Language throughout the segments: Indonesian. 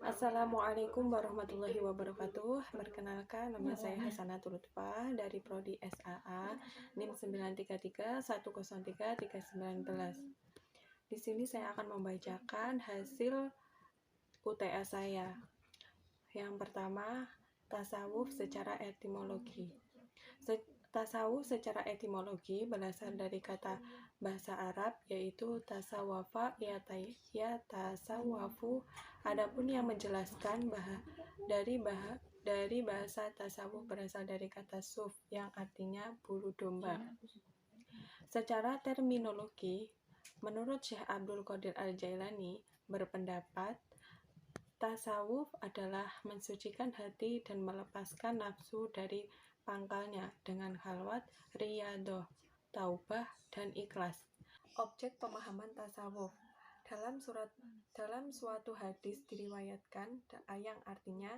Assalamualaikum warahmatullahi wabarakatuh. Perkenalkan, nama saya Hasanatul Lutfah dari Prodi SAA NIM 933103319. Di sini saya akan membacakan hasil UTS saya. Yang pertama, tasawuf secara etimologi. Tasawuf secara etimologi berasal dari kata bahasa Arab yaitu tasawafa ya tasawafu. Adapun yang menjelaskan dari bahasa tasawuf berasal dari kata suf yang artinya bulu domba. Secara terminologi, menurut Syekh Abdul Qadir Al-Jailani berpendapat tasawuf adalah mensucikan hati dan melepaskan nafsu dari pangkalnya dengan khalwat, riyadhah, taubah, dan ikhlas. Objek pemahaman tasawuf. Dalam suatu hadis diriwayatkan yang artinya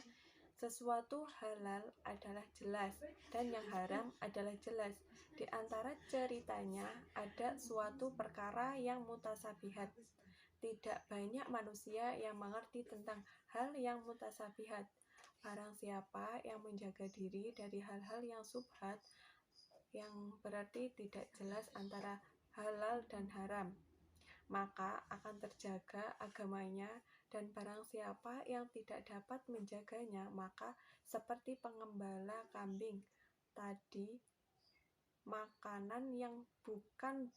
sesuatu halal adalah jelas dan yang haram adalah jelas. Di antara ceritanya ada suatu perkara yang mutasabihat. Tidak banyak manusia yang mengerti tentang hal yang mutasabihat. Barang siapa yang menjaga diri dari hal-hal yang subhat, yang berarti tidak jelas antara halal dan haram, maka akan terjaga agamanya, dan barang siapa yang tidak dapat menjaganya, maka seperti pengembala kambing tadi, makanan yang bukan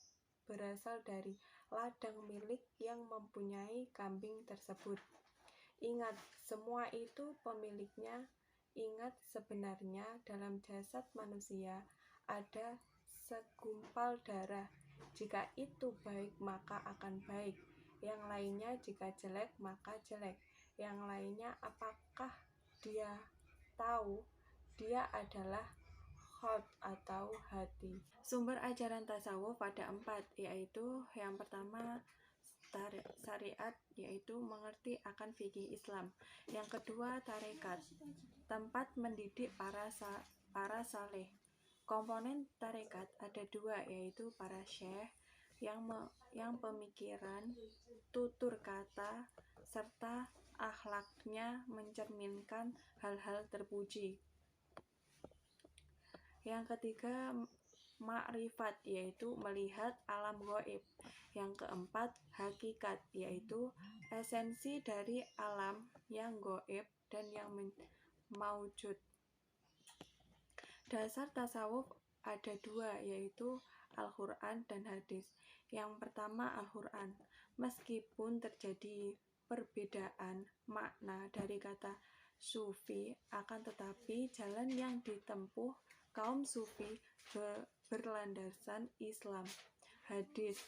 berasal dari ladang milik yang mempunyai kambing tersebut. Ingat, semua itu pemiliknya. Ingat, sebenarnya dalam jasad manusia ada segumpal darah. Jika itu baik, maka akan baik. Yang lainnya jika jelek, maka jelek. Yang lainnya apakah dia tahu? Dia adalah qalb atau hati. Sumber ajaran tasawuf ada 4, yaitu yang pertama syariat, yaitu mengerti akan fikih Islam. Yang kedua tarekat, tempat mendidik para saleh. Komponen tarekat ada 2, yaitu para syekh yang pemikiran, tutur kata, serta akhlaknya mencerminkan hal-hal terpuji. Yang ketiga makrifat, yaitu melihat alam gaib. Yang keempat hakikat, yaitu esensi dari alam yang gaib dan yang maujud. Dasar tasawuf ada 2, yaitu Al-Quran dan hadis. Yang pertama Al-Quran. Meskipun terjadi perbedaan makna dari kata sufi, akan tetapi jalan yang ditempuh kaum sufi berlandasan Islam. Hadis.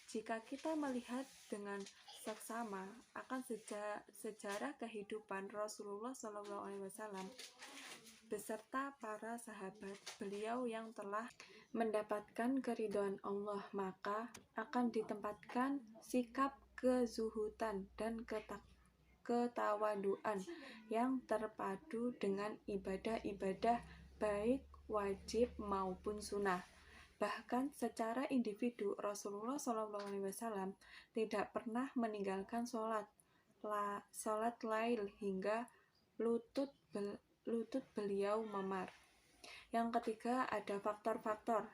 Jika kita melihat dengan seksama akan sejarah kehidupan Rasulullah SAW beserta para sahabat beliau yang telah mendapatkan keridhaan Allah, maka akan ditempatkan sikap kezuhudan dan ketawaduan yang terpadu dengan ibadah-ibadah baik wajib maupun sunnah. Bahkan secara individu Rasulullah SAW tidak pernah meninggalkan sholat lail hingga lutut beliau memar. Yang ketiga ada faktor-faktor.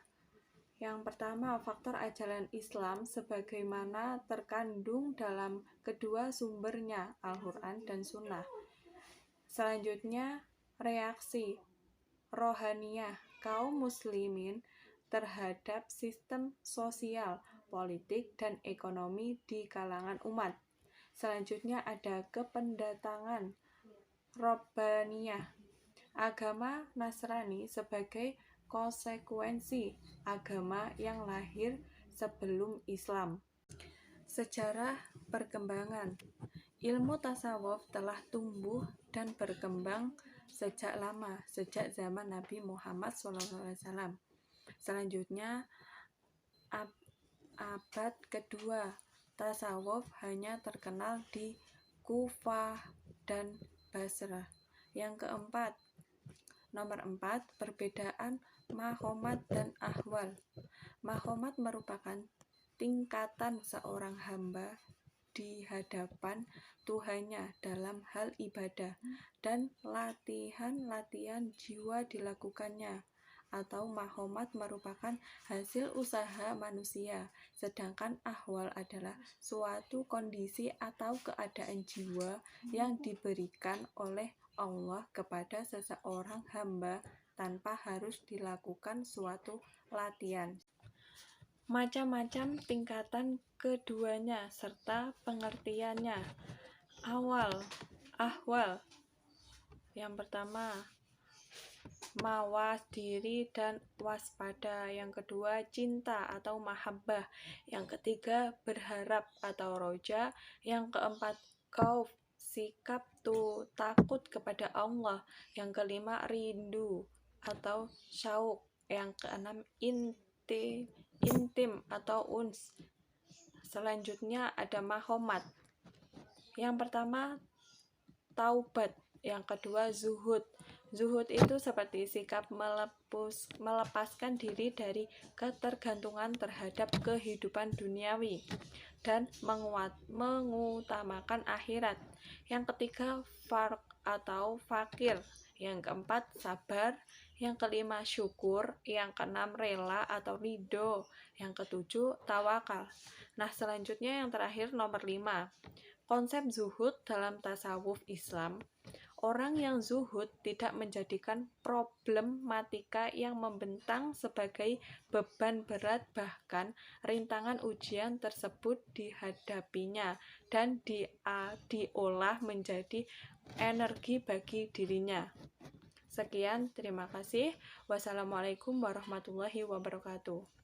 Yang pertama faktor ajaran Islam sebagaimana terkandung dalam kedua sumbernya Al-Quran dan Sunnah. Selanjutnya reaksi rohaniyah kaum muslimin terhadap sistem sosial, politik, dan ekonomi di kalangan umat. Selanjutnya ada kependatangan Robbaniyah, agama Nasrani sebagai konsekuensi agama yang lahir sebelum Islam. Sejarah perkembangan. Ilmu tasawuf telah tumbuh dan berkembang sejak lama, sejak zaman Nabi Muhammad SAW. Selanjutnya abad kedua, tasawuf hanya terkenal di Kufah dan Basrah. Yang keempat, nomor 4, perbedaan Mahomat dan Ahwal. Mahomat merupakan tingkatan seorang hamba di hadapan Tuhannya dalam hal ibadah, dan latihan-latihan jiwa dilakukannya, atau mahomat merupakan hasil usaha manusia, sedangkan ahwal adalah suatu kondisi atau keadaan jiwa yang diberikan oleh Allah kepada seseorang hamba tanpa harus dilakukan suatu latihan. Macam-macam tingkatan keduanya serta pengertiannya. Ahwal. Yang pertama, mawas diri dan waspada. Yang kedua, cinta atau mahabbah. Yang ketiga, berharap atau roja. Yang keempat, khauf, sikap takut kepada Allah. Yang kelima, rindu atau syauq. Yang keenam, intim atau uns. Selanjutnya ada mahomat. Yang pertama, taubat. Yang kedua, zuhud. Zuhud itu seperti sikap melepaskan diri dari ketergantungan terhadap kehidupan duniawi dan mengutamakan akhirat. Yang ketiga, farq atau fakir. Yang keempat, sabar. Yang kelima, syukur. Yang keenam, rela atau ridho. Yang ketujuh, tawakal. Nah, selanjutnya yang terakhir, nomor 5. Konsep zuhud dalam tasawuf Islam. Orang yang zuhud tidak menjadikan problematika yang membentang sebagai beban berat, bahkan rintangan ujian tersebut dihadapinya dan diolah menjadi energi bagi dirinya. Sekian, terima kasih. Wassalamualaikum warahmatullahi wabarakatuh.